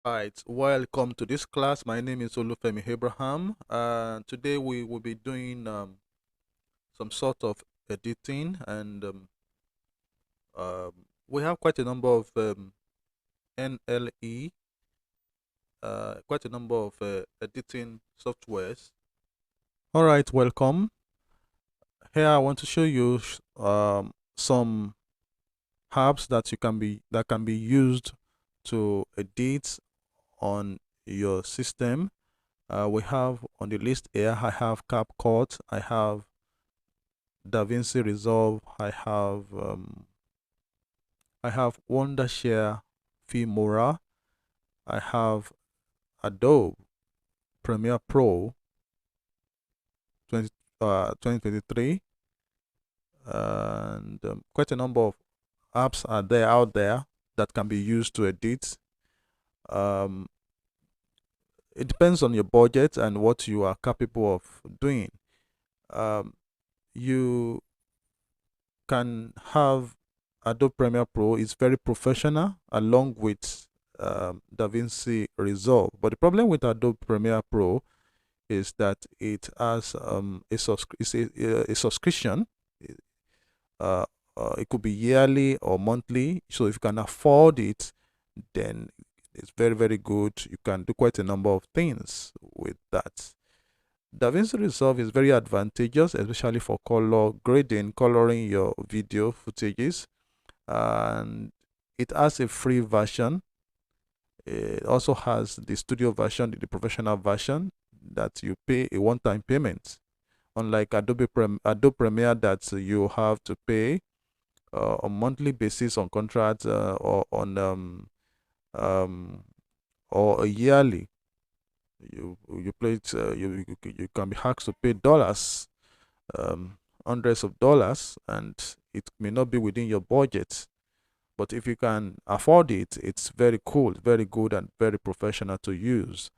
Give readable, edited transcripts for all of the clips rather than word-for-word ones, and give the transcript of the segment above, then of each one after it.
Right, welcome to this class. My name is Olufemi Abraham. Today we will be doing some sort of editing, and um, we have quite a number of NLE, quite a number of editing softwares. All right, welcome. Here I want to show you some apps that can be used to edit on your system. We have on the list here, I have CapCut, I have DaVinci Resolve, I have Wondershare Filmora, I have Adobe Premiere Pro 20, 2023, and quite a number of apps are there out there that can be used to edit. Um, it depends on your budget and what you are capable of doing. Um, you can have Adobe Premiere Pro is very professional along with DaVinci Resolve. But the problem with Adobe Premiere Pro is that it has a subscription. Uh, it could be yearly or monthly. So if you can afford it, then it's very, very good. You can do quite a number of things with that. DaVinci Resolve is very advantageous, especially for color grading, coloring your video footages, and it has a free version. It also has the studio version, the professional version that you pay a one-time payment. Unlike Adobe Premiere that you have to pay on monthly basis on contract or on um, or a yearly. You play it. You can be asked to pay dollars, hundreds of dollars, and it may not be within your budget. But if you can afford it, it's very cool, very good, and very professional to use.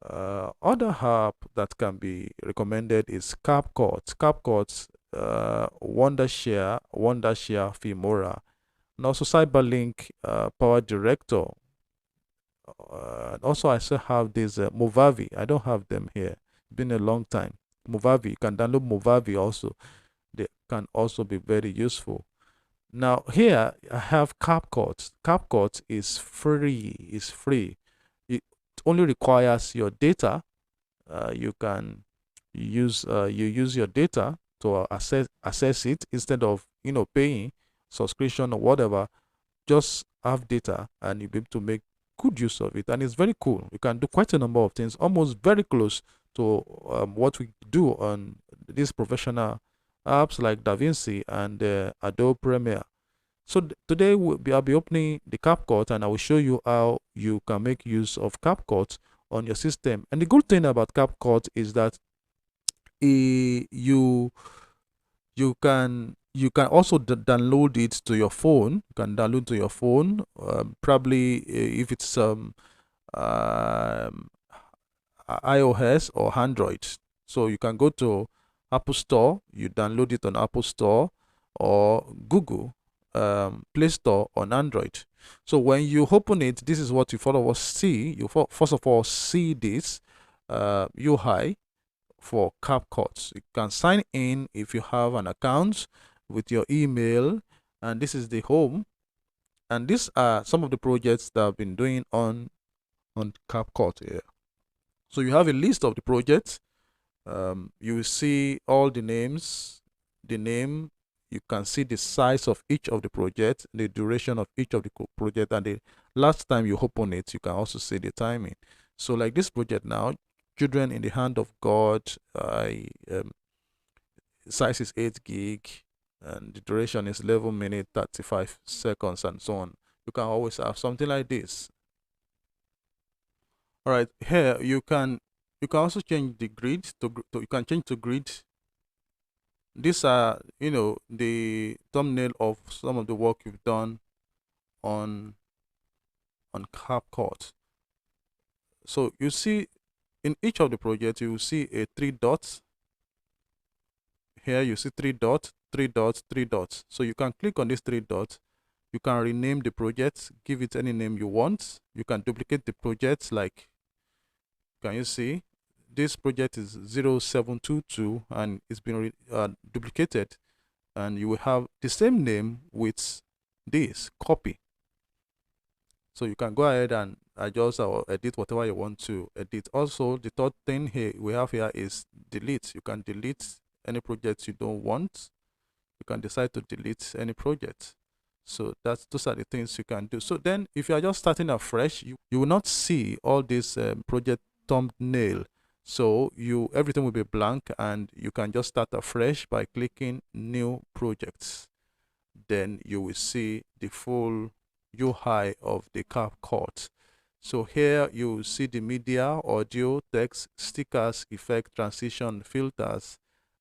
Other app that can be recommended is CapCut. CapCut, Wondershare Filmora, and also Cyberlink Power Director. Also, I still have this Movavi. I don't have them here. It's been a long time. Movavi, you can download Movavi also. They can also be very useful. Now here I have CapCut. CapCut is free. It's free. It only requires your data. You can use your data to access it instead of paying subscription or whatever. Just have data and you'll be able to make good use of it, and it's very cool. You can do quite a number of things, almost very close to what we do on these professional apps like DaVinci and Adobe Premiere. So today I'll be opening the CapCut, and I will show you how you can make use of CapCut on your system. And the good thing about CapCut is that you can also download it to your phone. You can download to your phone, probably if it's um, iOS or Android. So you can go to Apple Store, you download it on Apple Store, or Google Play Store on Android. So when you open it, this is what you first of all see. You first of all see this UI for CapCut. You can sign in if you have an account with your email, and this is the home. And these are some of the projects that I've been doing on CapCut here. So you have a list of the projects. You will see all the names, the name. You can see the size of each of the projects, the duration of each of the project, and the last time you open it, you can also see the timing. So like this project now, Children in the Hand of God, size is 8 gig, and the duration is 11 minutes 35 seconds, and so on. You can always have something like this. All right, here you can also change the grid to you can change to grid. These are the thumbnail of some of the work you've done on CapCut. So you see in each of the projects you will see a 3 dots. Here you see 3 dots, 3 dots, 3 dots. So you can click on these 3 dots You can rename the project, give it any name you want. You can duplicate the project, like, can you see? This project is 0722 and it's been duplicated, and you will have the same name with this copy. So you can go ahead and adjust or edit whatever you want to edit. Also, the third thing here we have here is delete. You can delete any projects you don't want. You can decide to delete any project. So those are the things you can do. So then if you are just starting afresh, you will not see all this project thumbnail. So everything will be blank, and you can just start afresh by clicking new projects. Then you will see the full UI of the CapCut. So here you will see the media, audio, text, stickers, effect, transition, filters,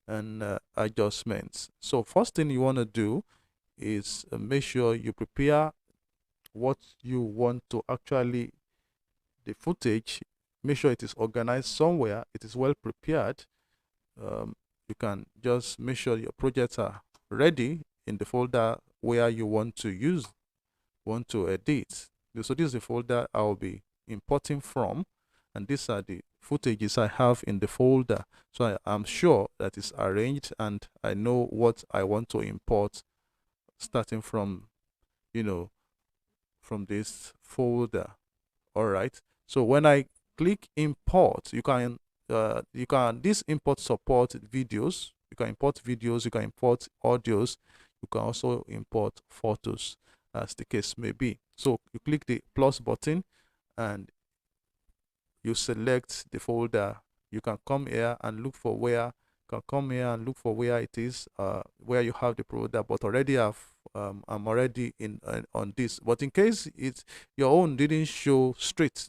and adjustments. So first thing you want to do is make sure you prepare what you want to actually, the footage, make sure it is organized somewhere, it is well prepared. You can just make sure your projects are ready in the folder where you want to edit. So this is the folder I'll be importing from, and these are the footages I have in the folder. So I'm sure that it's arranged, and I know what I want to import, starting from, from this folder. All right. So when I click import, this import support videos. You can import videos, you can import audios, you can also import photos, as the case may be. So you click the plus button and you select the folder. You can come here and look for where it is, where you have the folder. But already I'm already on this. But in case your own didn't show straight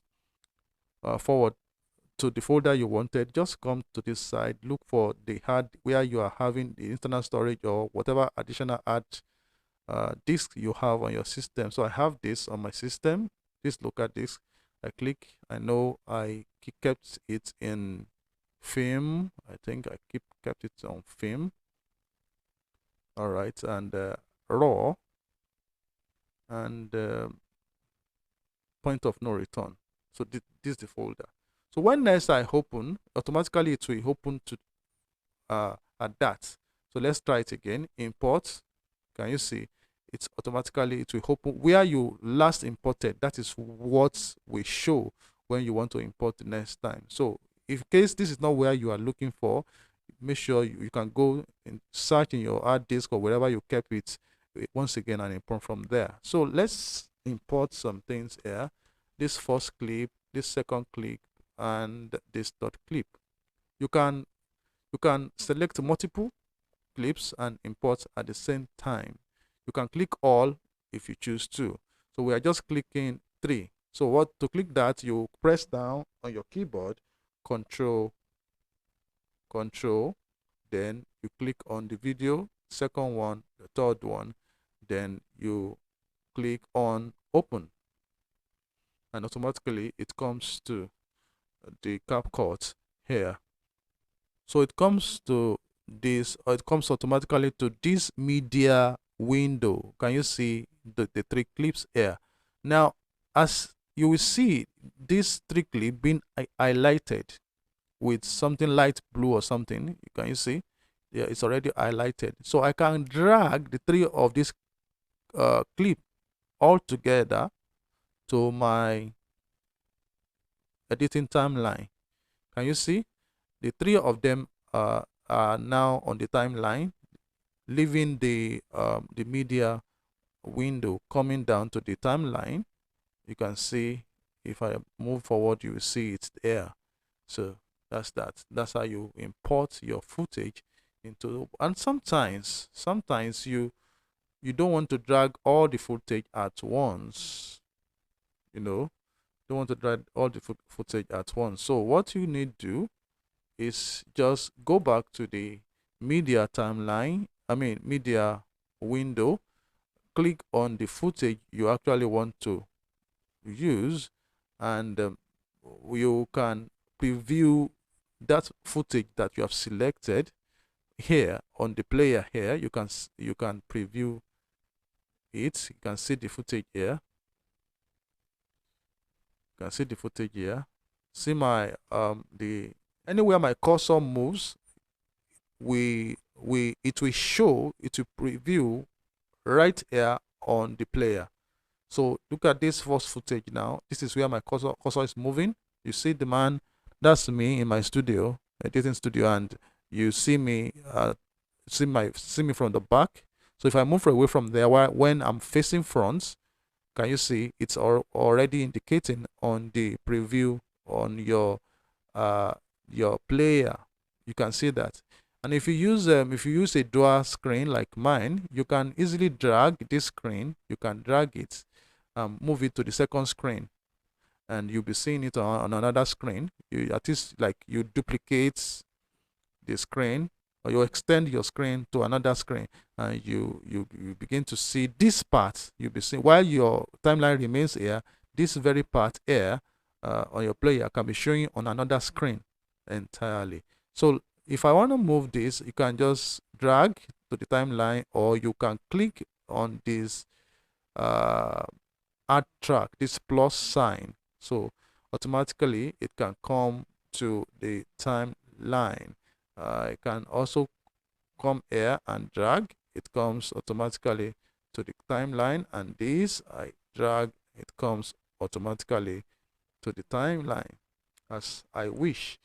forward to the folder you wanted, just come to this side, look for the hard where you are having the internal storage or whatever additional hard disk you have on your system. So I have this on my system, this local disk. I click, I know I kept it in film. I think I kept it on film. All right, and raw, and point of no return. So this is the folder. So when next I open, automatically it will open to at that. So let's try it again. Import. Can you see? It's automatically, it will open where you last imported. That is what we show when you want to import the next time. So if in case this is not where you are looking for, make sure you can go and search in your hard disk or wherever you kept it once again and import from there. So let's import some things here. This first clip, this second clip, and this third clip. You can select multiple clips and import at the same time. You can click all if you choose to. So we are just clicking 3. So to click that, you press down on your keyboard, control, then you click on the video, second one, the third one, then you click on open, and automatically it comes to the CapCut here. So it comes to this, it comes automatically to this media window. Can you see the 3 clips here? Now, as you will see, these 3 clips being highlighted with something light blue or something. Can you see? Yeah, it's already highlighted. So I can drag the 3 of this clip all together to my editing timeline. Can you see? The 3 of them are now on the timeline, leaving the media window, coming down to the timeline. You can see, if I move forward, you will see it's there. So that's that. That's how you import your footage into. And sometimes you don't want to drag all the footage at once. Don't want to drag all the footage at once. So what you need to do is just go back to the media timeline, media window, click on the footage you actually want to use, and you can preview that footage that you have selected here on the player. Here you can preview it, you can see the footage here. You can see the footage here. See my the anywhere my cursor moves, it will show, it will preview right here on the player. So look at this first footage now. This is where my cursor is moving. You see the man, that's me in my studio, editing studio, and you see me see me from the back. So if I move away from there, when I'm facing front, can you see it's already indicating on the preview on uh your player? You can see that. And if you use a dual screen like mine, you can easily drag this screen. You can drag it, move it to the second screen, and you'll be seeing it on another screen. You at least like you duplicate the screen, or you extend your screen to another screen, and you begin to see this part. You'll be seeing while your timeline remains here. This very part here on your player can be showing on another screen entirely. So if I want to move this, you can just drag to the timeline, or you can click on this add track, this plus sign. So automatically it can come to the timeline. It can also come here and drag. It comes automatically to the timeline, and this I drag, it comes automatically to the timeline as I wish.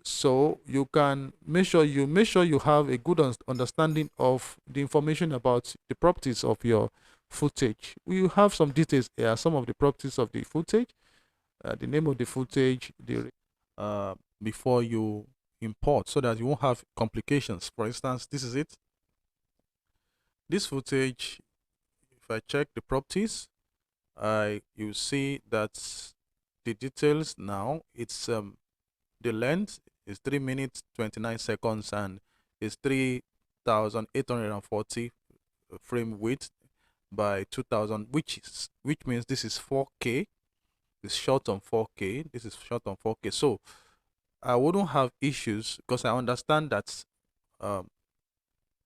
So you can make sure you have a good understanding of the information about the properties of your footage. We have some details here, some of the properties of the footage, the name of the footage, the before you import, so that you won't have complications. For instance, this is it. This footage, if I check the properties, you see that the details now, it's the length is 3 minutes 29 seconds, and is 3,840 frame width by 2000, which means this is 4K. It's shot on 4K. This is shot on 4K. So I wouldn't have issues, because I understand that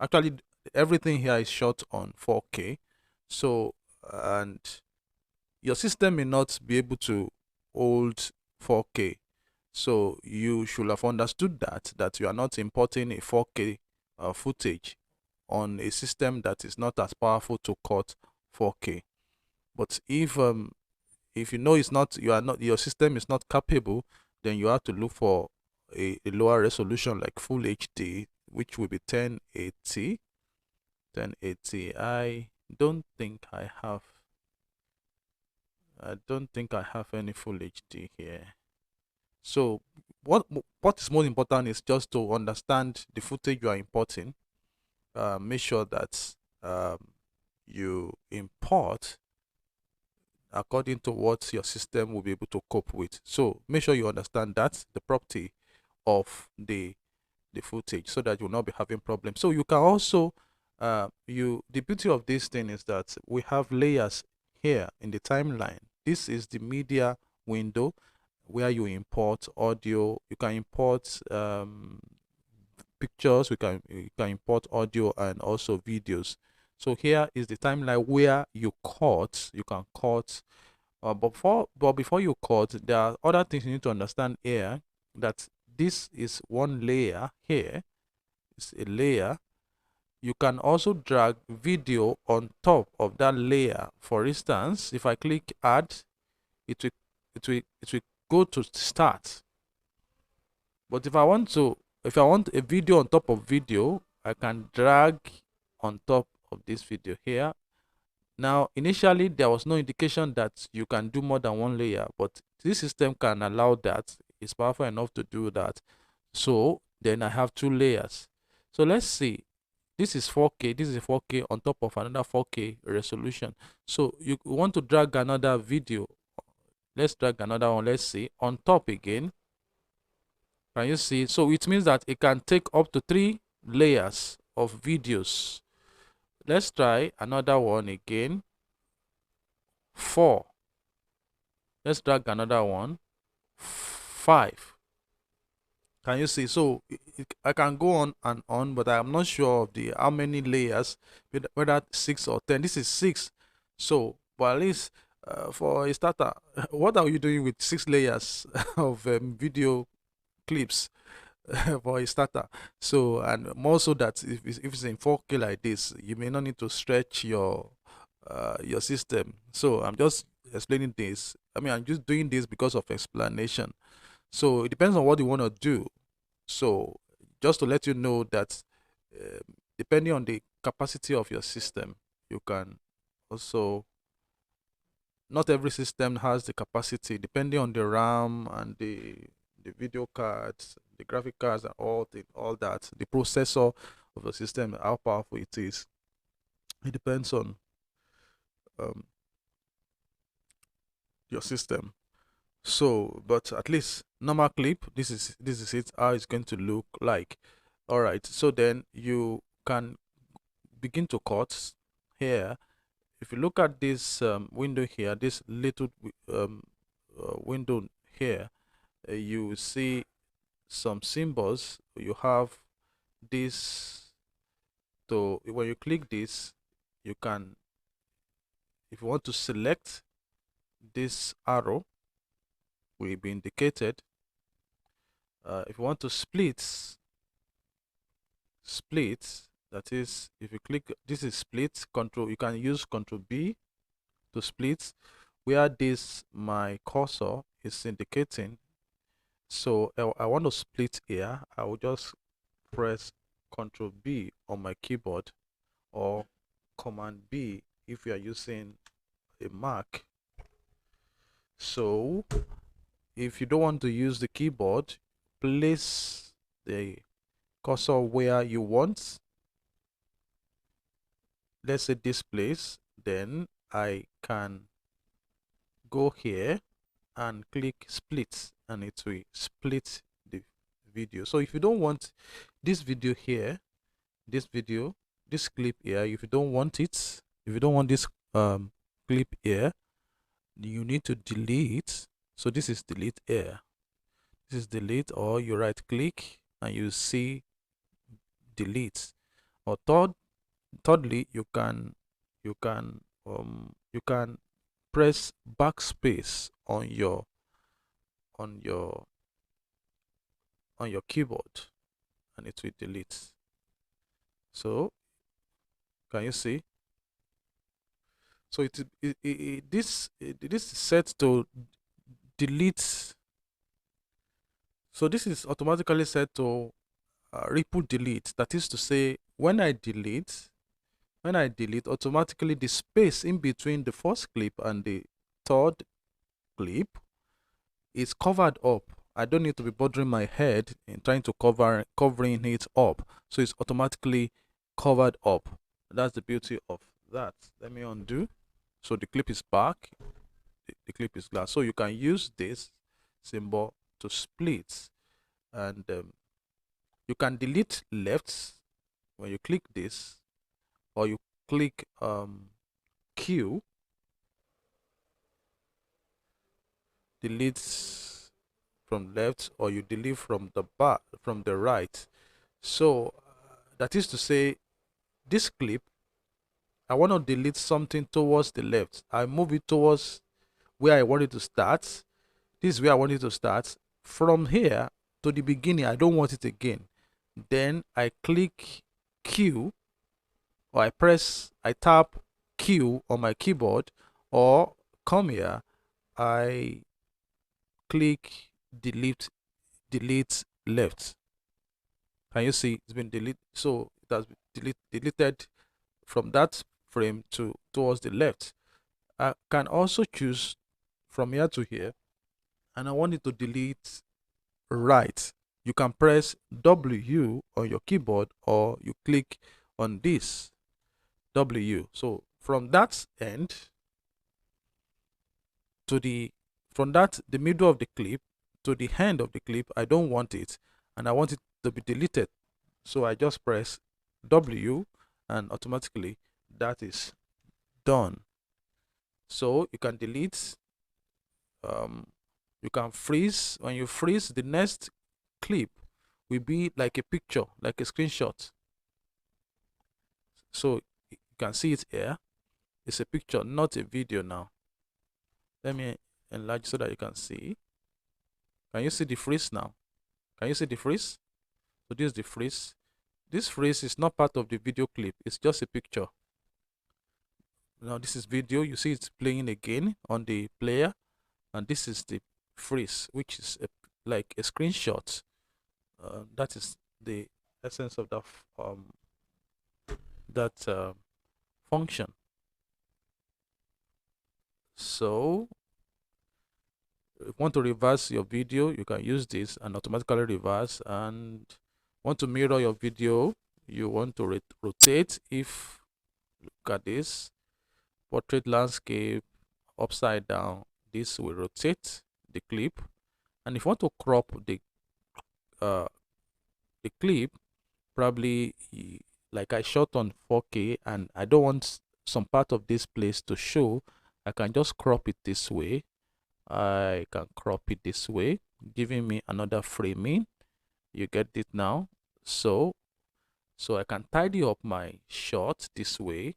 actually everything here is shot on 4K. So and your system may not be able to hold 4K. So you should have understood that you are not importing a 4K footage on a system that is not as powerful to cut 4K. But if you know your system is not capable, then you have to look for a lower resolution like Full HD, which will be 1080. 1080. I don't think I have any Full HD here. So what is more important is just to understand the footage you are importing. Make sure that you import according to what your system will be able to cope with. So make sure you understand that's the property of the footage, so that you'll not be having problems. So you can also the beauty of this thing is that we have layers here in the timeline. This is the media window where you import audio. You can import pictures. You can import audio and also videos. So here is the timeline where you cut. You can cut. But before you cut, there are other things you need to understand here. That this is one layer here. It's a layer. You can also drag video on top of that layer. For instance, if I click add, it will go to start. But if I want a video on top of video, I can drag on top of this video here. Now, initially, there was no indication that you can do more than one layer, but this system can allow that. It's powerful enough to do that. So then I have two layers. So let's see. This is 4K. This is 4K on top of another 4K resolution. So you want to drag another video. Let's drag another one. Let's see. On top again. Can you see? So it means that it can take up to 3 layers of videos. Let's try another one again. 4. Let's drag another one. 5. Can you see? So I can go on and on, but I'm not sure of the how many layers, whether 6 or 10. This is 6. So, but at least for a starter, what are you doing with 6 layers of video clips for a starter? So, and more so that if it's in 4K like this, you may not need to stretch your system. So I'm just explaining this. I mean, I'm just doing this because of explanation. So it depends on what you want to do. So just to let you know that depending on the capacity of your system, you can also, not every system has the capacity depending on the RAM and the video cards, the graphic cards, and all that, the processor of the system, how powerful it is. It depends on um, your system. So, but at least normal clip, this is it, how it's going to look like. All right, so then you can begin to cut here. If you look at this window here, this little window here, you see some symbols. You have this. So when you click this, you can, if you want to select, this arrow will be indicated. If you want to split, that is, if you click, this is split control, you can use Control B to split where this my cursor is indicating. So I want to split here. I will just press Control B on my keyboard, or Command B if you are using a Mac. So if you don't want to use the keyboard, place the cursor where you want, let's say this place, then I can go here and click split, and it will split the video. So if you don't want this video here, this clip here, if you don't want it, if you don't want this clip here, you need to delete. So this is delete here, this is delete, or you right click and you see delete. Or thirdly, you can press backspace on on your your keyboard, and it will delete. So can you see? So this is set to delete. So this is automatically set to ripple delete. That is to say, when I delete, automatically the space in between the first clip and the third clip is covered up. I don't need to be bothering my head in trying to covering it up. So it's automatically covered up. That's the beauty of that. Let me undo. So the clip is back. The clip is glass. So you can use this symbol to split, and you can delete left when you click this, or you click Q, delete from left, or you delete from the from the right. So that is to say, this clip, I want to delete something towards the left. I move it towards where I want it to start. This is where I want it to start. From here to the beginning, I don't want it again. Then I click Q, or I tap Q on my keyboard, or come here, I click delete left. Can you see it's been deleted? So it has been deleted from that frame to towards the left. I can also choose from here to here, and I want it to delete right. You can press W on your keyboard, or you click on this W. So from that end to the middle of the clip to the end of the clip, I don't want it, and I want it to be deleted. So I just press W, and automatically that is done. So you can delete, you can freeze. When you freeze, the next clip will be like a picture, like a screenshot. So you can see it here. It's a picture, not a video now. Let me enlarge so that you can see. Can you see the freeze now? Can you see the freeze? So this is the freeze. This freeze is not part of the video clip. It's just a picture. Now this is video. You see it's playing again on the player. And this is the freeze, which is like a screenshot. That is the essence of that function. So if you want to reverse your video, you can use this and automatically reverse. And want to mirror your video, you want to rotate. If look at this portrait landscape upside down, this will rotate the clip. And if you want to crop uh the clip, probably like I shot on 4K and I don't want some part of this place to show, I can just crop it this way. I can crop it this way, giving me another framing. You get it now. So I can tidy up my shot this way.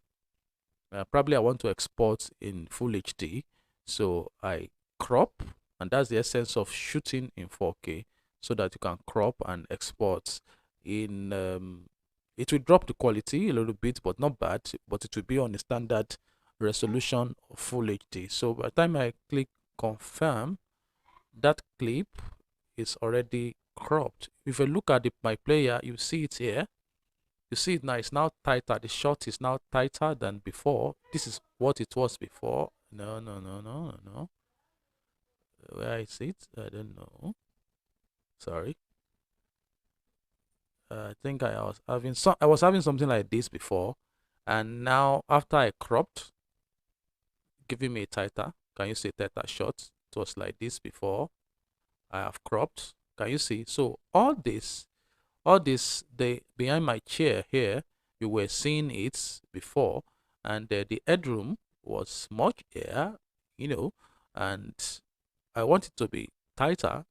Probably I want to export in full HD, so I crop, and that's the essence of shooting in 4K, so that you can crop and export in it will drop the quality a little bit, but not bad, but it will be on a standard resolution of full HD. So by the time I click confirm, that clip is already cropped. If you look at my player, you see it here. You see it now, it's now tighter. The shot is now tighter than before. This is what it was before. No. Where is it? I don't know. Sorry. I think I was having something like this before, and now after I cropped, giving me a tighter. Can you see tighter shot? It was like this before. I have cropped. Can you see? So all this, the behind my chair here, you were seeing it before, and the headroom was much here, and I want it to be tighter.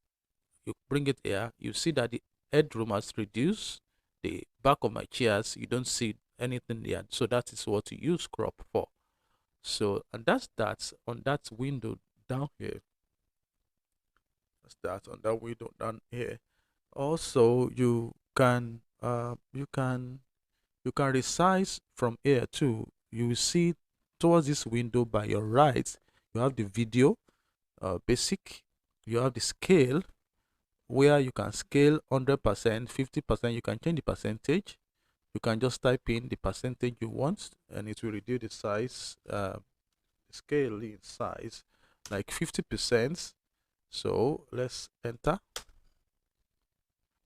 You bring it here, you see that the headroom has reduced. The back of my chairs, you don't see anything there. So that is what you use crop for. So, and that's on that window down here. That's that on that window down here. Also, you can resize from here too. You will see towards this window by your right, you have the video basic. You have the scale, where you can scale 100%, 50%. You can change the percentage. You can just type in the percentage you want, and it will reduce the size, scale in size, like 50%. So let's enter.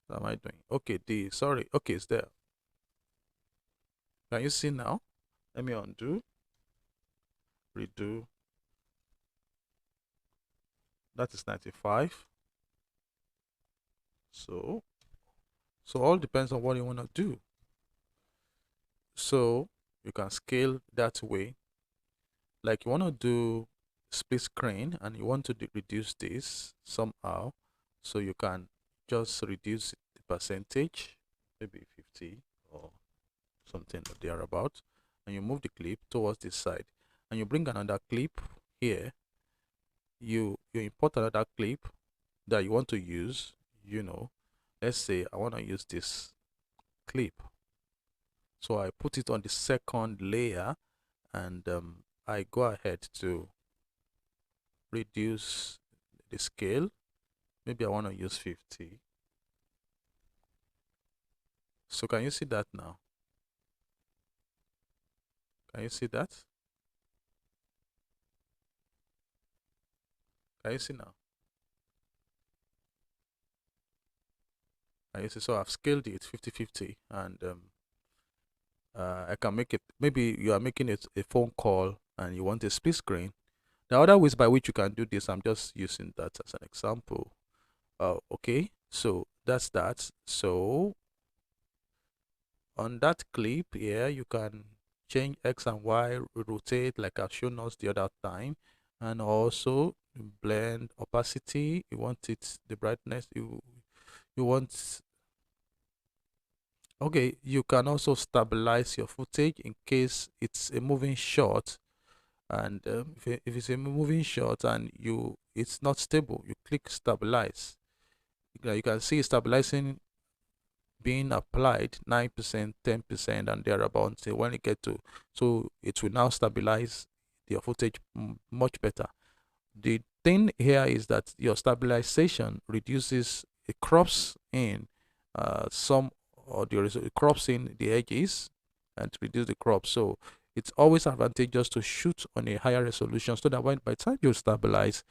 What am I doing? Okay, okay, it's there. Can you see now? Let me undo, redo. That is 95. So all depends on what you want to do. So you can scale that way. Like you want to do split screen and you want to reduce this somehow, so you can just reduce the percentage, maybe 50 or something thereabout, and you move the clip towards this side, and you bring another clip here. You import another clip that you want to use. Let's say I want to use this clip, so I put it on the second layer, and I go ahead to reduce the scale. Maybe I want to use 50. So can you see that now? Can you see that? Can you see now? Can you see? So I've scaled it 50-50, and I can make it. Maybe you are making it a phone call and you want a split screen. There are other ways by which you can do this. I'm just using that as an example. Okay, so that's that. So on that clip here, you can change X and Y, rotate like I've shown us the other time, and also blend opacity. You want it, the brightness, you want Okay, you can also stabilize your footage in case it's a moving shot, and if it's a moving shot and it's not stable, you click stabilize. You can see stabilizing being applied 9%, 10%, and thereabouts. So when it get to, so it will now stabilize your footage much better. The thing here is that your stabilization reduces, it crops in some, or it crops in the edges and to reduce the crop. So it's always advantageous to shoot on a higher resolution so that by the time you stabilize,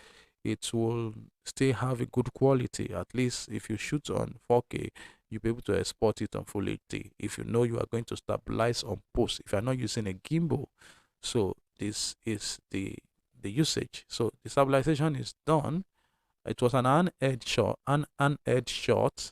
it will still have a good quality. At least if you shoot on 4K, you'll be able to export it on Full HD. If you know you are going to stabilize on post, if you're not using a gimbal, so this is the usage. So the stabilization is done. It was an unedged shot, unedged shot.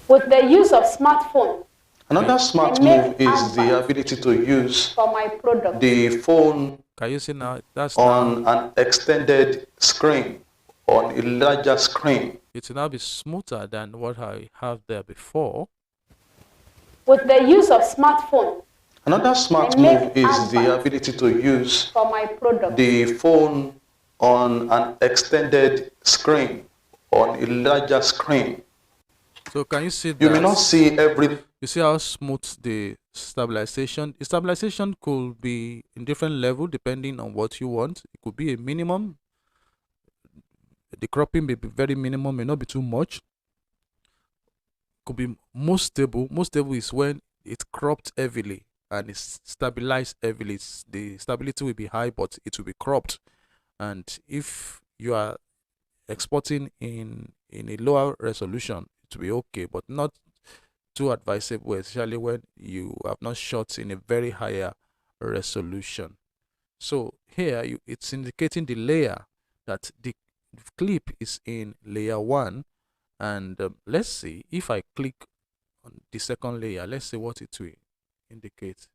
With the use of smartphone, Another smart move is the ability to use for my product, the phone Can you see now? That's on now an extended screen, on a larger screen. it will now be smoother than what I have there before. With the use of smartphone, Another smart move is the ability to use for my product, the phone on an extended screen, on a larger screen. So can you see that? You may not see every. You see how smooth the stabilization. The stabilization could be in different level depending on what you want. It could be a minimum. The cropping may be very minimum, may not be too much. Could be most stable. Most stable is when it's cropped heavily and it's stabilized heavily. The stability will be high, but it will be cropped. And if you are exporting in a lower resolution, it will be okay, but not too advisable, especially when you have not shot in a very higher resolution. So here it's indicating the layer, that the clip is in layer 1, and let's see if I click on the second layer. Let's see what it will indicate.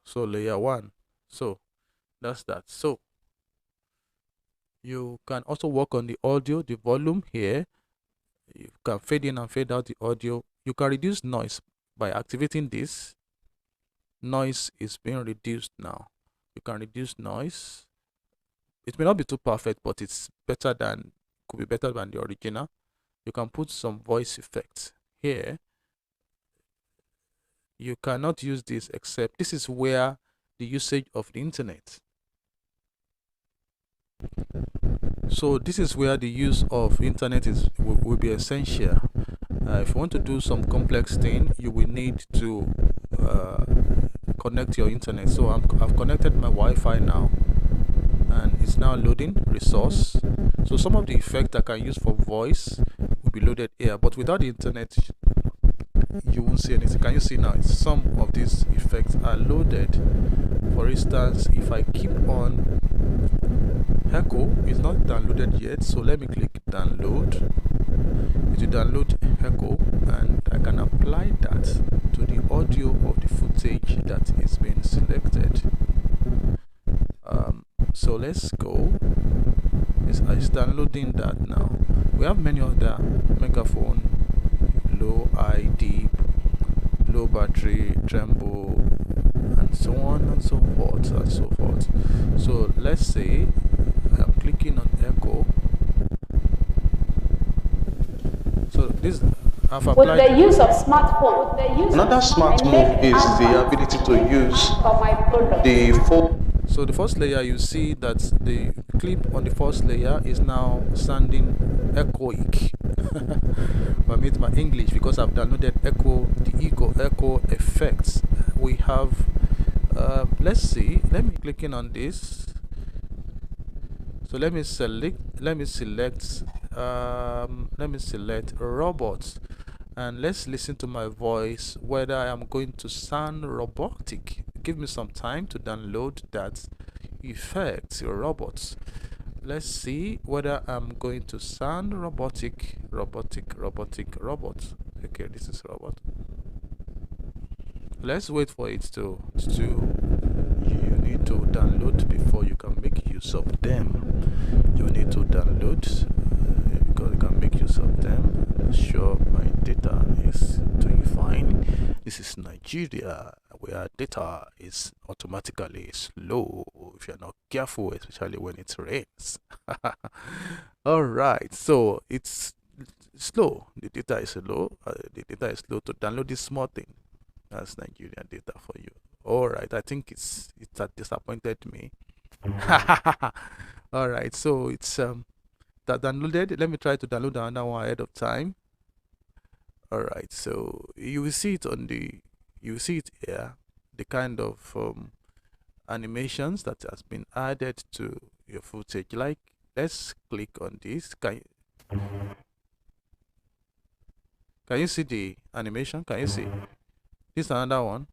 So layer 1, so that's that. So you can also work on the audio, the volume here. You can fade in and fade out the audio. You can reduce noise by activating this. Noise is being reduced now. You can reduce noise. It may not be too perfect, but it's better than, could be better than the original. You can put some voice effects here. You cannot use this, except this is where the usage of the internet. So this is where the use of internet will be essential. If you want to do some complex thing, you will need to connect your internet. So I've connected my Wi-Fi now, and it's now loading resource. So some of the effects I can use for voice will be loaded here, but without the internet, you won't see anything. Can you see now? Some of these effects are loaded. For instance, if I keep on echo, it's not downloaded yet, so let me click download. It will download echo, and I can apply that to the audio of the footage that is being selected. So let's go. It's downloading that now. We have many other megaphone, low, high, deep, low battery, tremble, and so on and so forth and so forth. So let's say I'm clicking on echo. So this I've applied. With the use of smartphone, Another smart move is the ability to use the phone. So the first layer, you see that the clip on the first layer is now sounding echoic. Permit my English, because I've downloaded echo effects. We have let's see, let me clicking on this. So let me select robots, and let's listen to my voice whether I am going to sound robotic. Give me some time to download that effect, robots. let's see whether I'm going to sound robotic. Robot. Okay, this is robot. Let's wait for it to you need to download before you can make use of them. You need to download because you can make use of them. I'm sure my data is doing fine. This is Nigeria, where data is automatically slow if you're not careful, especially when it rains. All right, so it's slow. The data is slow. The data is slow to download this small thing. That's Nigerian data for you. All right, I think it's that disappointed me. All right, so it's that downloaded. Let me try to download another one ahead of time. All right, so you will see it here, the kind of animations that has been added to your footage. Like, let's click on this. Can you see the animation? Can you see? This is another one.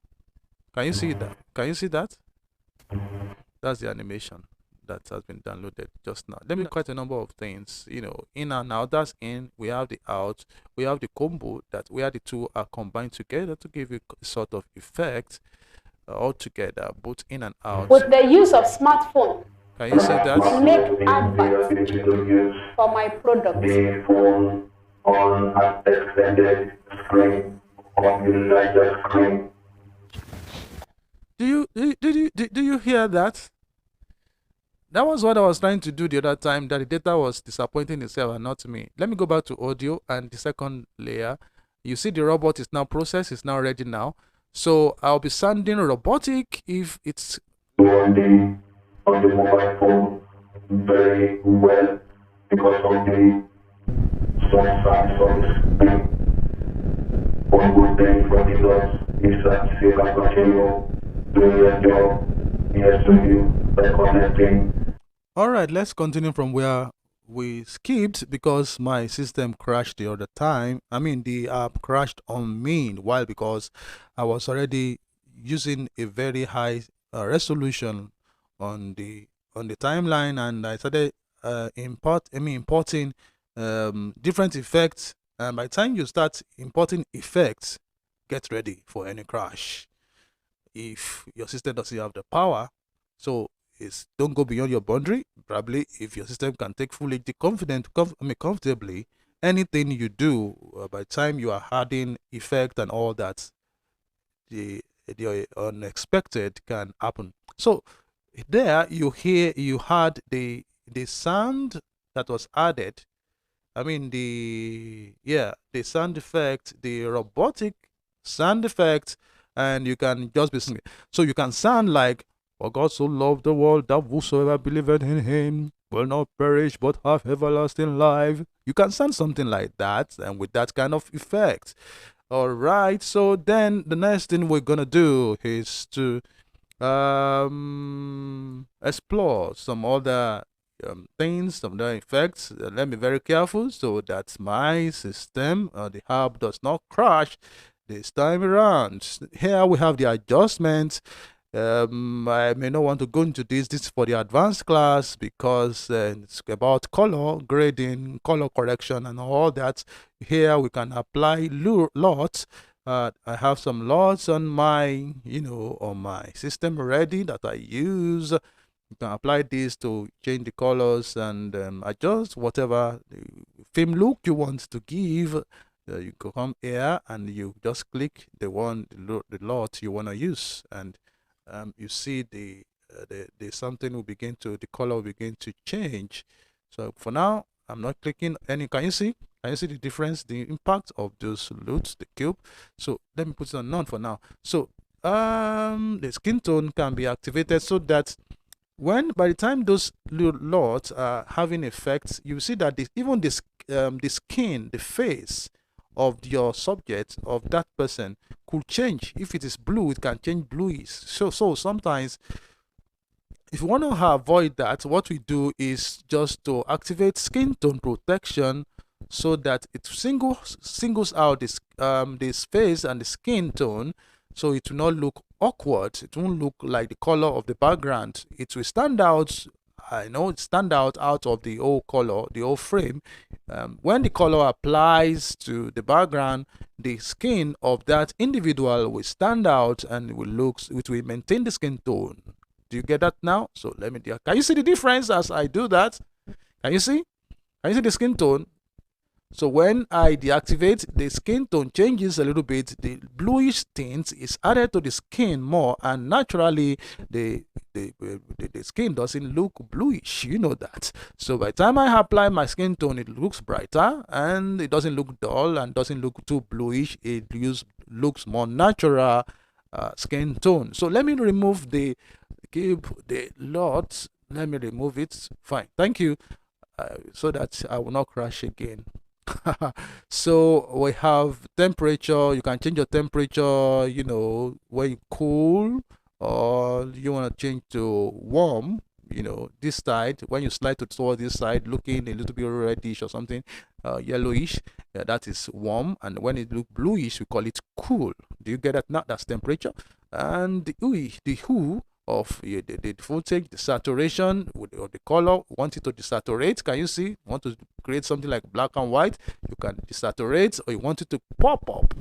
Can you see that? Can you see that? That's the animation that has been downloaded just now. Let me quite a number of things, in and out. That's in. We have the out. We have the combo, that where the two are combined together to give you a sort of effect all together, both in and out. With the use of smartphone, can you see that? I make adverts for my products. On an extended screen, on a larger screen. Do you hear that? That was what I was trying to do the other time, that the data was disappointing itself and not me. Let me go back to audio and the second layer. You see the robot is now processed, it's now ready now. So I'll be sounding robotic if it's on the mobile phone very well because of the some signs on the screen. One good thing from the dots is that you can continue doing your job next to you by connecting. All right, let's continue from where we skipped because my system crashed the other time. I mean, the app crashed on me. Why? Because I was already using a very high resolution on the timeline, and I started importing different effects. And by the time you start importing effects, get ready for any crash if your system doesn't have the power. So don't go beyond your boundary. Probably if your system can take full HD comfortably, anything you do by the time you are adding effect and all that, the unexpected can happen. So there you had the sound that was added. I mean the sound effect, the robotic sound effect, and you can just be singing. So you can sound like, for God so loved the world that whosoever believeth in him will not perish but have everlasting life. You can sound something like that, and with that kind of effect. All right, so then the next thing we're gonna do is to explore some other things, some other effects. Let me be very careful so that my system the app does not crash this time around. Here we have the adjustments. I may not want to go into this. This is for the advanced class because it's about color grading, color correction, and all that. Here we can apply lots. I have some lots on my, on my system already that I use. You can apply this to change the colors and adjust whatever film look you want to give. You go come here and you just click the lot you want to use, and you see the something will begin to, the color will begin to change. So for now, I'm not clicking any. Can you see? Can you see the difference, the impact of those LUTs, the cube? So let me put it on none for now. So the skin tone can be activated so that by the time those LUTs are having effects, you see that even the skin, the face of your subject, of that person, could change. If it is blue, it can change bluish. So sometimes, if you want to avoid that, what we do is just to activate skin tone protection so that it singles out this face and the skin tone, so it will not look awkward. It won't look like the color of the background. It will stand out I know it stand out of the whole color, the whole frame. When the color applies to the background, the skin of that individual will stand out and it will maintain the skin tone. Do you get that now? So let me, can you see the difference as I do that? Can you see? Can you see the skin tone? So when I deactivate, the skin tone changes a little bit. The bluish tint is added to the skin more, and naturally the skin doesn't look bluish. You know that. So by the time I apply my skin tone, it looks brighter and it doesn't look dull and doesn't look too bluish. It looks more natural skin tone. So let me remove the lot. Let me remove it. Fine. Thank you. So that I will not crash again. So we have temperature. You can change your temperature, you know, when you cool, or you want to change to warm, you know, this side. When you slide toward this side, looking a little bit reddish or something, yellowish, that is warm. And when it look bluish, we call it cool. Do you get that now? That's temperature. And the hue of the voltage, the saturation or the color, want it to desaturate. Can you see? Want to create something like black and white, you can desaturate, or you want it to pop up.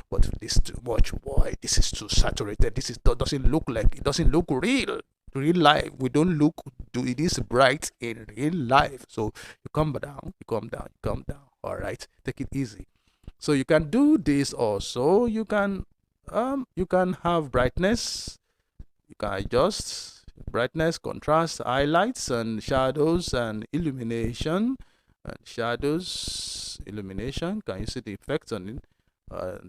But this is too much. Boy, this is too saturated. This doesn't look like, it doesn't look real life. We don't look do it is bright in real life. So you come down, you come down, you come down. All right, take it easy. So you can do this also. You can have brightness. You can adjust brightness, contrast, highlights and shadows and illumination. And shadows, illumination. Can you see the effect on it?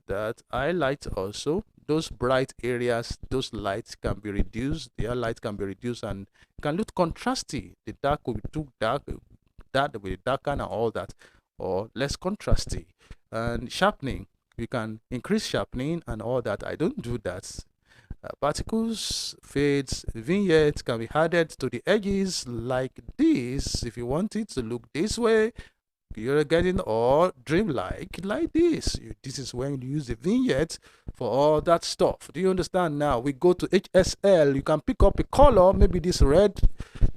That highlight also. Those bright areas, those lights can be reduced. The highlight can be reduced and can look contrasty. The dark will be too dark. That will be darker and all that, or less contrasty. And sharpening, you can increase sharpening and all that. I don't do that. Particles, fades, vignettes can be added to the edges like this. If you want it to look this way, you're getting or dreamlike like this. This is when you use the vignette for all that stuff. Do you understand now? We go to HSL. You can pick up a color, maybe this red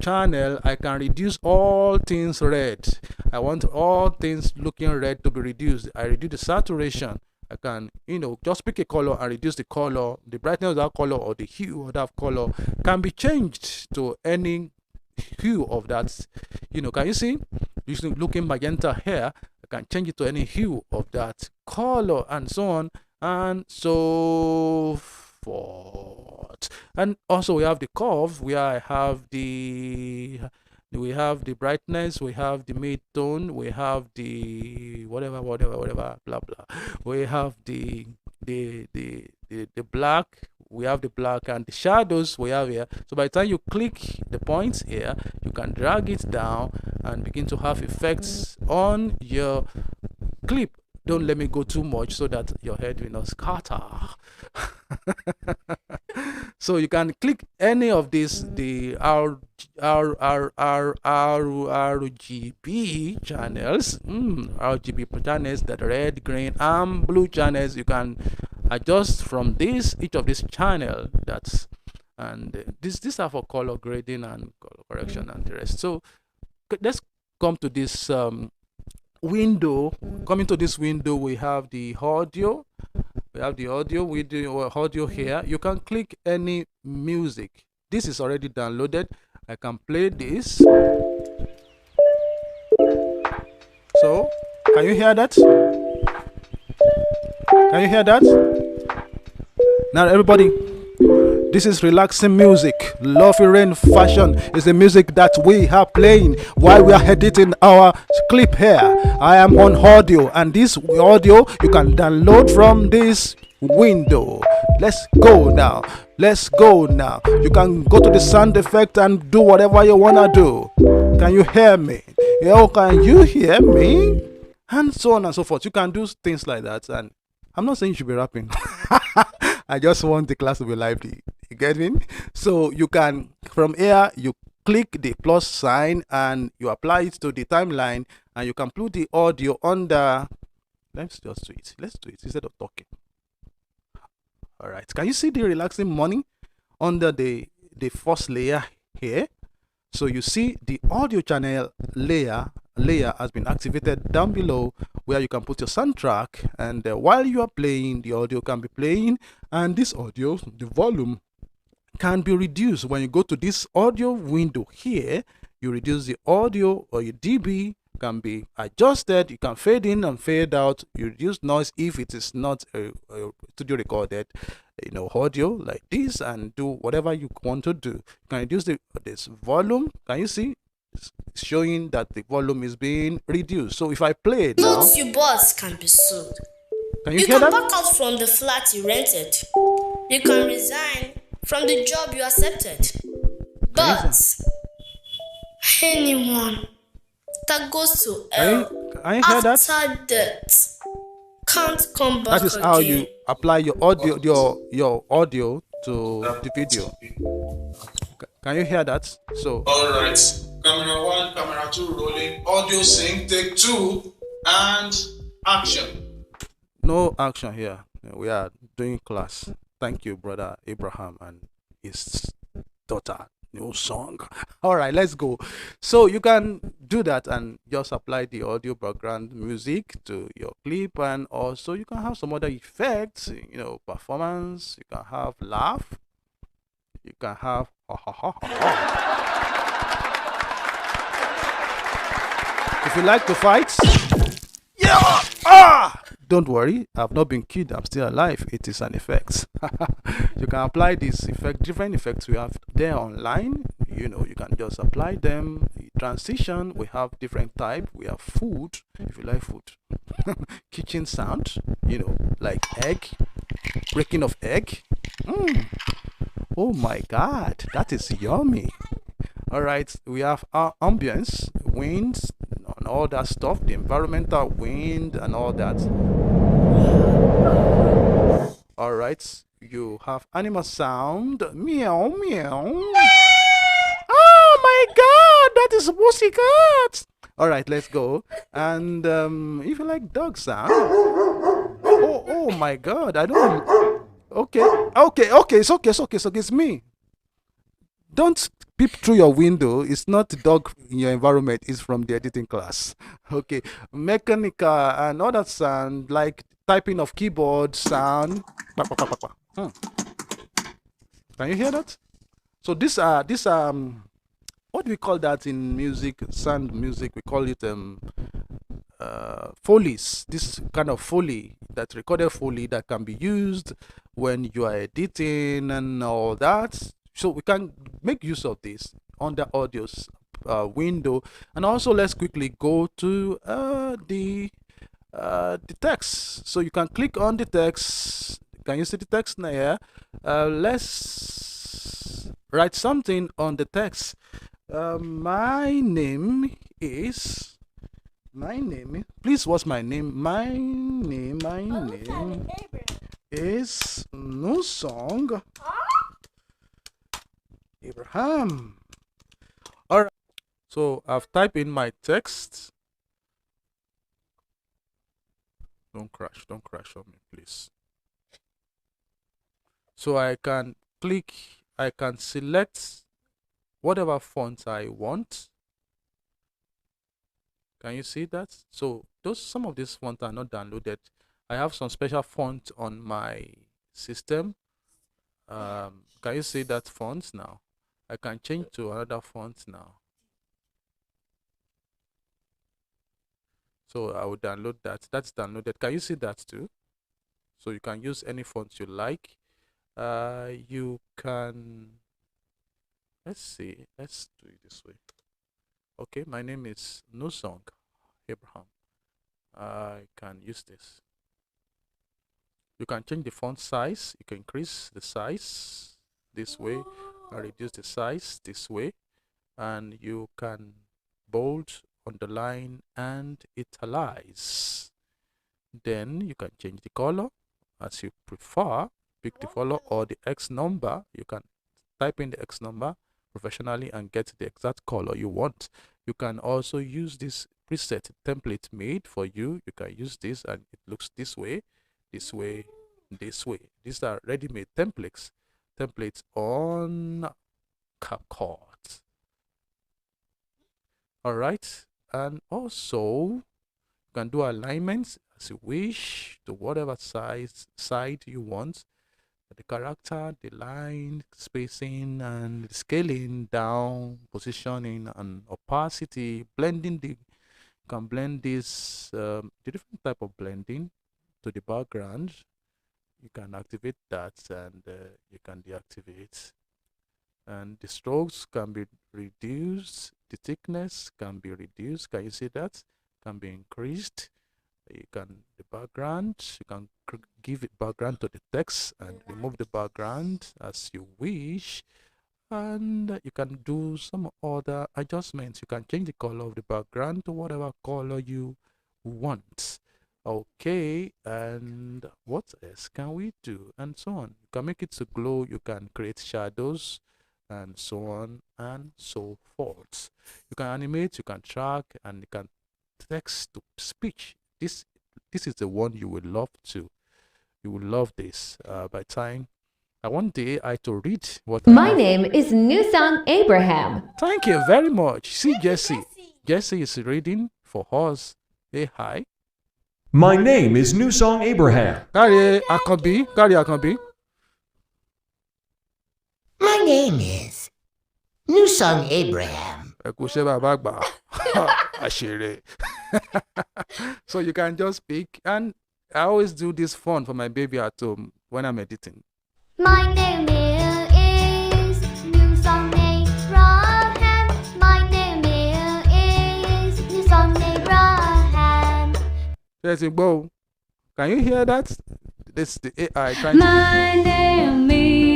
channel. I can reduce all things red. I want all things looking red to be reduced. I reduce the saturation. I can, just pick a color and reduce the color. The brightness of that color or the hue of that color can be changed to any hue of that. Can you see? Using looking magenta here, I can change it to any hue of that color and so on and so forth. And also we have the curve where I have we have the brightness, we have the mid-tone, we have the whatever, blah blah. We have the black, we have the black, and the shadows we have here. So by the time you click the points here, you can drag it down and begin to have effects on your clip. Don't let me go too much so that your head will not scatter. So you can click any of these, the RGB channels, RGB channels, that red, green, and blue channels. You can adjust from each of these channel. These are for color grading and color correction and the rest. So let's come to this window. Coming to this window, we have the audio. We have the audio. We do audio here. You can click any music. This is already downloaded. I can play this. So, can you hear that? Can you hear that? Now, everybody, this is relaxing music. Lovely Rain Fashion is the music that we are playing while we are editing our clip here. I am on audio, and this audio you can download from this window. Let's go now. Let's go now. You can go to the sound effect and do whatever you wanna do. Can you hear me? Can you hear me? And so on and so forth. You can do things like that. And I'm not saying you should be rapping. I just want the class to be lively. You get me? So you can, from here, you click the plus sign and you apply it to the timeline, and you can put the audio under. Let's just do it. Let's do it instead of talking. All right. Can you see the relaxing money under the first layer here? So you see the audio channel layer has been activated down below, where you can put your soundtrack, and while you are playing, the audio can be playing, and this audio, the volume can be reduced. When you go to this audio window here, you reduce the audio, or your dB can be adjusted. You can fade in and fade out. You reduce noise if it is not a studio recorded, audio like this, and do whatever you want to do. You can reduce this volume. Can you see? It's showing that the volume is being reduced. So if I play it now, Notes you bought can be sold. can you You hear can that? back out from the flat you rented. You can resign from the job you accepted. But anyone that goes to hell Can you hear that? after death can't come back That is again. how you apply your audio, your audio to the video. Can you hear that? So all right, camera 1, camera 2 rolling, audio sync, take 2, and action. no action here. We are doing class. Thank you, brother Abraham and his daughter. New song. All right, let's go. So you can do that and just apply the audio background music to your clip, and also you can have some other effects, performance. You can have laugh. You can have ha ha ha ha ha. If you like to fight, don't worry, I've not been killed, I'm still alive. It is an effect. You can apply this effect, different effects we have there online. You can just apply them. Transition, we have different type. We have food, if you like food. Kitchen sound, like egg, breaking of egg. Oh my god, that is yummy. All right, we have our ambience, winds, and all that stuff, the environmental wind and all that. All right, you have animal sound, meow meow. Oh my god, that is pussycat. All right, let's go. And if you like dog sound, oh my god, I don't. Okay, it's okay, it's me. Don't peep through your window. It's not the dog in your environment. It's from the editing class. Okay, mechanical and other sound like typing of keyboard sound. Can you hear that? So this what do we call that in music? Sound music. We call it follies. This kind of foley, that recorded foley that can be used when you are editing and all that. So we can make use of this on the audios window. And also let's quickly go to the text. So you can click on the text. Can you see the text now here? Let's write something on the text. My name, please, what's my name? My name is No Song Abraham. All right, so I've typed in my text. Don't crash on me, please. So I can click, I can select whatever font I want. Can you see that? So some of these fonts are not downloaded. I have some special font on my system. Can you see that font now? I can change to another font now. So I will download that. That's downloaded. Can you see that too? So you can use any font you like. You can, let's do it this way. Okay, my name is No Song Abraham. I can use this. You can change the font size. You can increase the size this way and reduce the size this way, and you can bold, underline, and italize. Then you can change the color as you prefer. Pick the color or the X number. You can type in the X number professionally and get the exact color you want. You can also use this preset template made for you. You can use this and it looks this way, this way, this way. These are ready-made templates on CapCut. All right. And also, you can do alignments as you wish to whatever side you want. The character, the line, spacing, and scaling down, positioning, and opacity, blending the can blend this the different type of blending to the background. You can activate that and you can deactivate. And the strokes can be reduced, the thickness can be reduced. Can you see that? Can be increased. You can the background, you can give it background to the text and remove the background as you wish. And you can do some other adjustments. You can change the color of the background to whatever color you want. Okay, and what else can we do? And so on. You can make it to glow, you can create shadows, and so on and so forth. You can animate, you can track, and you can text to speech. This is the one you will love to. You will love this. By time one day I to read what My name is Nusang Abraham. Thank you very much. See Jesse. Jesse is reading for us. Hey, hi. My name is Nusong Abraham. Carry Akambi. My name is Nusong Abraham. So you can just speak, and I always do this fun for my baby at home when I'm editing. My name is Nusong Abraham. My name is Nusong Abraham. Yes, go. Can you hear that? This is the AI trying My name is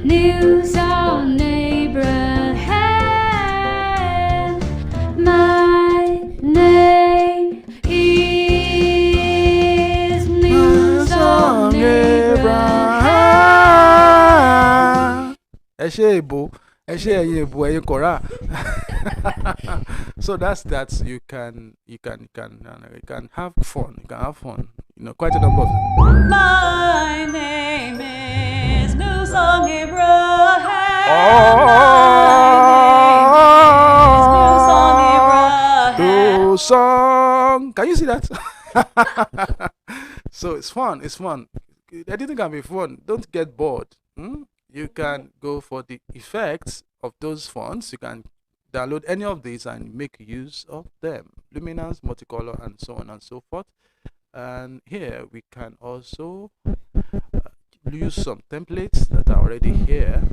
Nusong Abraham. My name is Nusong Abraham. So that's that. You can have fun. You can have fun. You know, quite a number of them. My name is Nusong Abraham. Oh, song. Can you see that? So it's fun. It's fun. Editing can be fun. Don't get bored. You can go for the effects of those fonts. You can download any of these and make use of them. Luminance, multicolor, and so on and so forth. And here we can also use some templates that are already here.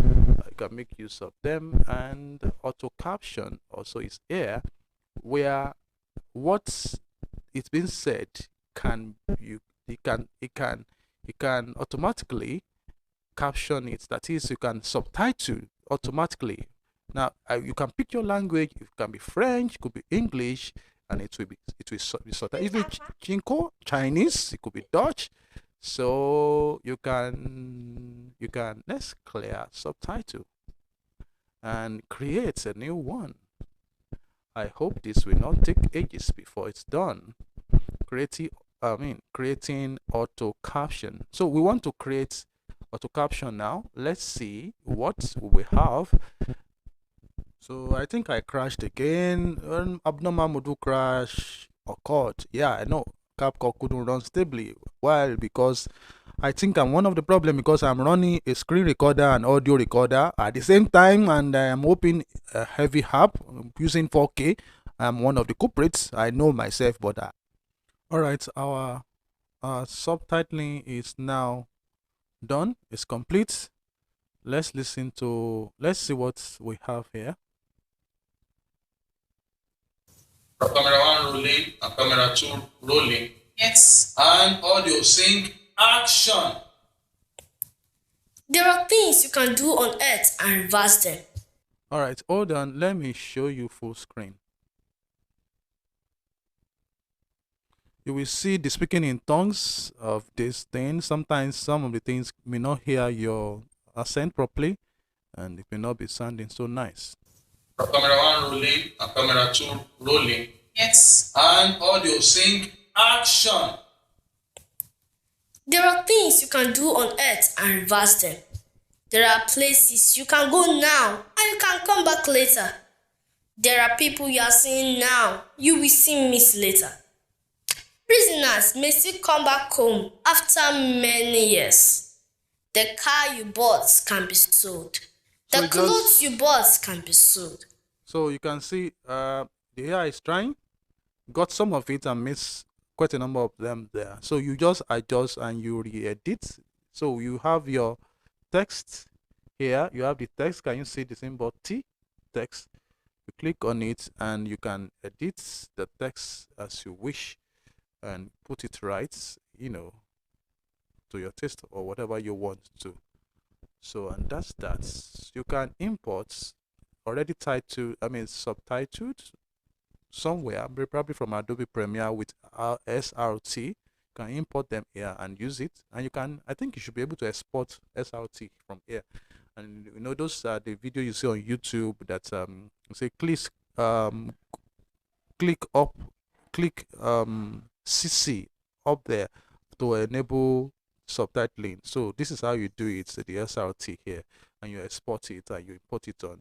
You can make use of them, and auto caption also is here, where what's it's been said it can automatically caption it. That is, you can subtitle automatically. Now you can pick your language. It can be French, it could be English, and it will be subtitled. If it's Chinese, it could be Dutch. So you can let's clear subtitle and create a new one. I hope this will not take ages before it's done. Creating auto caption. So we want to create auto caption now. Let's see what we have. So I think I crashed again. Abnormal module crash occurred. Yeah, I know. Capcore couldn't run stably. Why? Because I think I'm one of the problem, because I'm running a screen recorder and audio recorder at the same time, and I am opening a heavy app using 4K. I'm one of the culprits. I know myself, but all right, our subtitling is now done. It's complete. Let's see what we have here. Camera 1 rolling and camera 2 rolling. Yes. And audio sync action. There are things you can do on Earth and reverse them. All right, hold on. Let me show you full screen. You will see the speaking in tongues of this thing. Sometimes some of the things may not hear your accent properly, and it may not be sounding so nice. Camera 1 rolling and camera 2 rolling. Yes. And audio sync action. There are things you can do on Earth and reverse them. There are places you can go now and you can come back later. There are people you are seeing now, you will see miss later. Prisoners may still come back home after many years. The car you bought can be sold. So The clothes you bought can be sold. So you can see the AI is trying, got some of it and missed quite a number of them there. So you just adjust and you re-edit. So you have your text here. You have the text. Can you see the symbol T? Text. You click on it and you can edit the text as you wish and put it right, to your taste or whatever you want to. So, and that's that. You can import already subtitled somewhere, probably from Adobe Premiere with SRT. You can import them here and use it. And you can, I think you should be able to export SRT from here. And those are the video you see on YouTube that say click CC up there to enable subtitling. So this is how you do it, the SRT here, and you export it and you import it on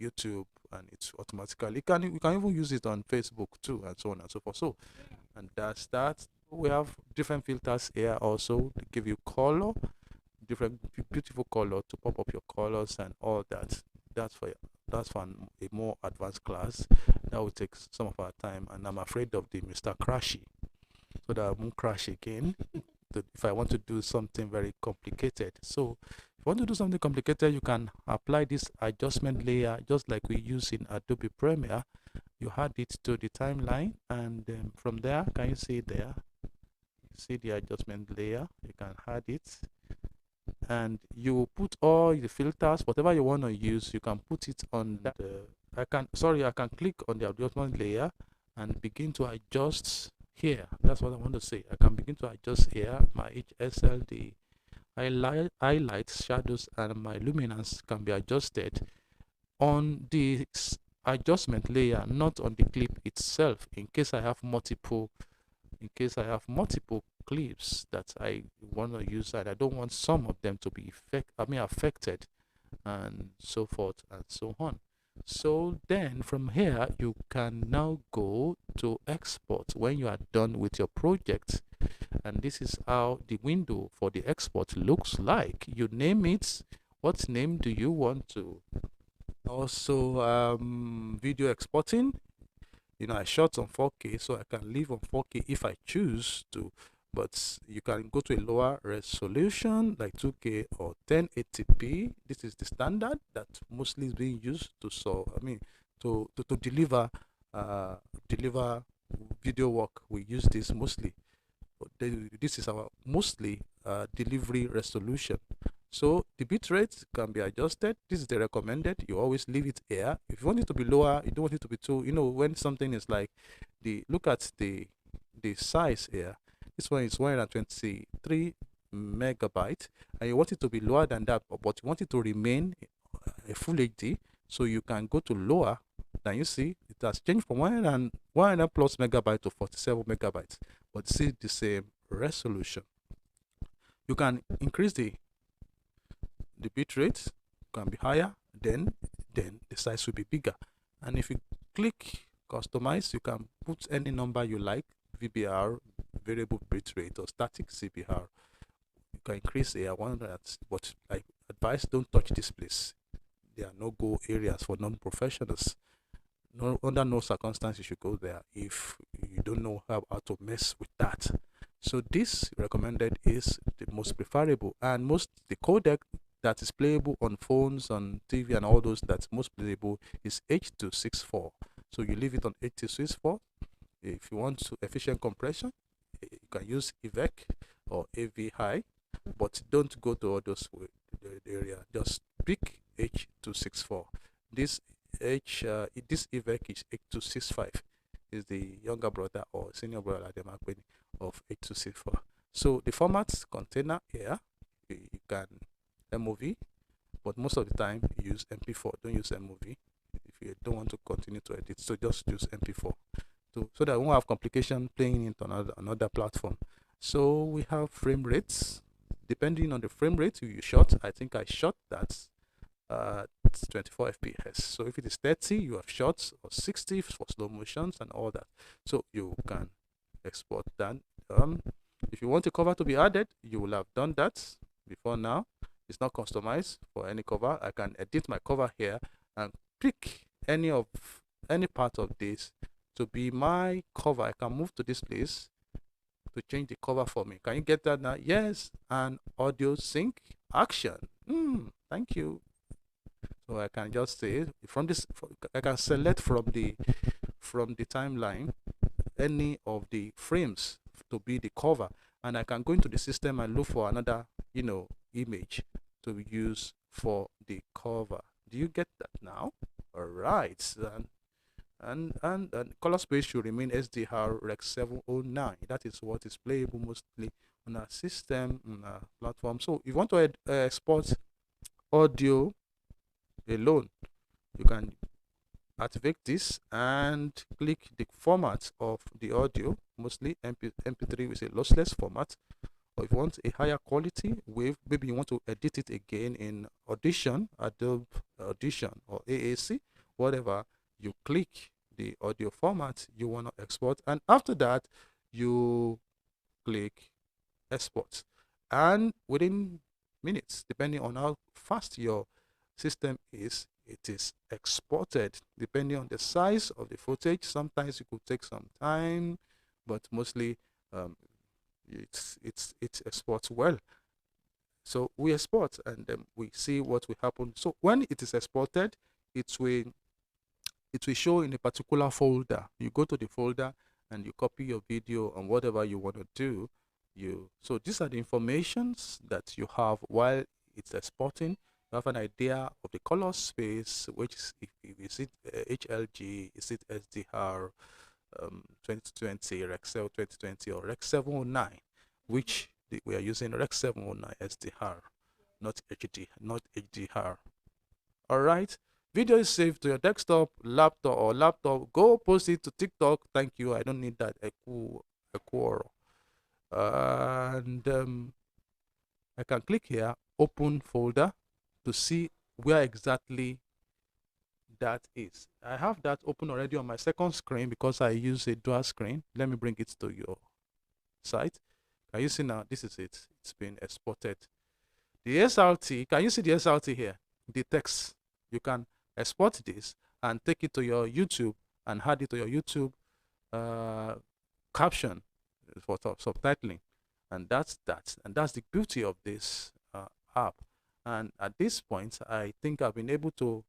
YouTube, and it's automatically you can even use it on Facebook too, and so on and so forth. So, and that's that. We have different filters here also to give you color, different beautiful color to pop up your colors and all that. That's for a more advanced class. That will take some of our time, and I'm afraid of the Mr. Crashy, so that I won't crash again if I want to do something very complicated. So if you want to do something complicated, you can apply this adjustment layer just like we use in Adobe Premiere. You add it to the timeline, and from there, can you see there? See the adjustment layer, you can add it, and you put all the filters, whatever you want to use, you can put it on I can click on the adjustment layer and begin to adjust here. That's what I want to say. I can begin to adjust here my HSL, the highlights, shadows, and my luminance can be adjusted on the adjustment layer, not on the clip itself, in case I have multiple clips that I want to use, and I don't want some of them to be affected, and so forth and so on. So then from here you can now go to export when you are done with your project, and this is how the window for the export looks like. You name it. What name do you want to? Also video exporting, I shot on 4K, so I can leave on 4K if I choose to, but you can go to a lower resolution like 2K or 1080p. This is the standard that mostly is being used to deliver video work. We use this mostly. This is our mostly delivery resolution. So the bitrate can be adjusted. This is the recommended. You always leave it here. If you want it to be lower, you don't want it to be too, when something is like look at the size here. This one is 123 megabytes, and you want it to be lower than that, but you want it to remain a full HD. So you can go to lower. Now you see it has changed from 100 plus megabytes to 47 megabytes, but see the same resolution. You can increase the bitrate, can be higher, then the size will be bigger. And if you click customize, you can put any number you like, VBR, variable bitrate, or static CBR. You can increase a 100, but I advise don't touch this place. There are no-go areas for non-professionals. Under no circumstance you should go there if you don't know how to mess with that. So this recommended is the most preferable, and the codec that is playable on phones, on TV, and all those that's most playable is H.264. So you leave it on H.264. If you want efficient compression, you can use EVEC or AV high, but don't go to all those area. Just pick H.264. This EVEC is H.265. Is the younger brother or senior brother of H.264. So the formats container here, you can MOV, but most of the time use MP4. Don't use MOV if you don't want to continue to edit. So just use MP4 so that we won't have complication playing it on another platform. So we have frame rates. depending on the frame rate you shot. I think I shot that 24 fps. So if it is 30, you have shots, or 60 for slow motions and all that. So you can export that. If you want a cover to be added, you will have done that before now. It's not customized for any cover. I can edit my cover here and pick any part of this to be my cover. I can move to this place to change the cover for me. Can you get that now? Yes. And audio sync action. Thank you. So I can just say from this, I can select from the timeline any of the frames to be the cover, and I can go into the system and look for another image to use for the cover. Do you get that now? All right. And color space should remain SDR Rec 709. That is what is playable mostly on our system, on our platform. So if you want to export audio alone, you can activate this and click the format of the audio, mostly MP3 is a lossless format. Or if you want a higher quality wave, maybe you want to edit it again in Audition, Adobe Audition, or AAC, whatever, you click the audio format you want to export, and after that you click export, and within minutes, depending on how fast your system is, it is exported depending on the size of the footage. Sometimes it could take some time, but mostly it exports well. So we export and then we see what will happen. So when it is exported, it will show in a particular folder. You go to the folder and you copy your video and whatever you want to do. So these are the informations that you have while it's exporting. You have an idea of the color space, which is it HLG, is it SDR 2020, Rexel 2020, or Rex 709, which we are using Rex 709 SDR, not HDR. All right. Video is saved to your desktop, laptop. Go post it to TikTok. Thank you. I don't need that. And I can click here, open folder, to see where exactly that is. I have that open already on my second screen because I use a dual screen. Let me bring it to your site. Can you see now? This is it. It's been exported. The SRT, can you see the SRT here? The text. You can export this and take it to your YouTube and add it to your YouTube caption for subtitling. And that's that. And that's the beauty of this app. And at this point, I think I've been able to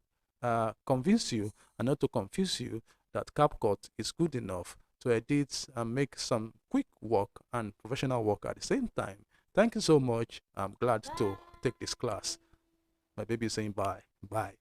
convince you and not to confuse you that CapCut is good enough to edit and make some quick work and professional work at the same time. Thank you so much. I'm glad to take this class. My baby is saying bye. Bye.